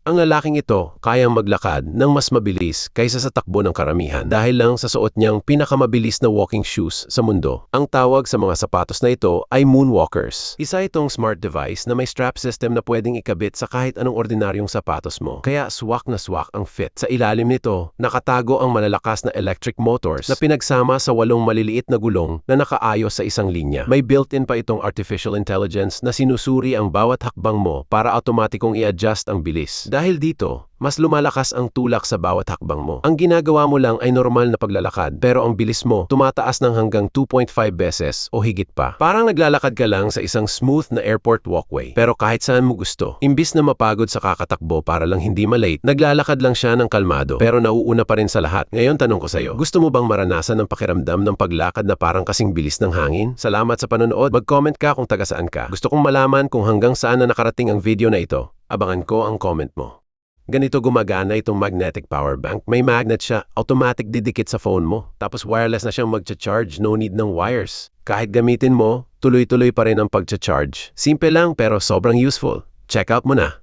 Ang lalaking ito kayang maglakad ng mas mabilis kaysa sa takbo ng karamihan dahil lang sa suot niyang pinakamabilis na walking shoes sa mundo. Ang tawag sa mga sapatos na ito ay moonwalkers. Isa itong smart device na may strap system na pwedeng ikabit sa kahit anong ordinaryong sapatos mo. Kaya swak na swak ang fit. Sa ilalim nito, nakatago ang malalakas na electric motors na pinagsama sa 8 maliliit na gulong na nakaayos sa isang linya. May built-in pa itong artificial intelligence na sinusuri ang bawat hakbang mo para automatikong i-adjust ang bilis. Dahil dito, mas lumalakas ang tulak sa bawat hakbang mo. Ang ginagawa mo lang ay normal na paglalakad, pero ang bilis mo tumataas ng hanggang 2.5 beses o higit pa. Parang naglalakad ka lang sa isang smooth na airport walkway, pero kahit saan mo gusto. Imbis na mapagod sa kakatakbo para lang hindi malate, naglalakad lang siya ng kalmado, pero nauuna pa rin sa lahat. Ngayon tanong ko sa'yo, gusto mo bang maranasan ang pakiramdam ng paglakad na parang kasing bilis ng hangin? Salamat sa panonood. Mag-comment ka kung taga saan ka. Gusto kong malaman kung hanggang saan na nakarating ang video na ito. Abangan ko ang comment mo. Ganito gumagana itong magnetic power bank. May magnet siya, automatic didikit sa phone mo. Tapos wireless na siyang magcha-charge, no need ng wires. Kahit gamitin mo, tuloy-tuloy pa rin ang pagcha-charge. Simple lang pero sobrang useful. Check out mo na.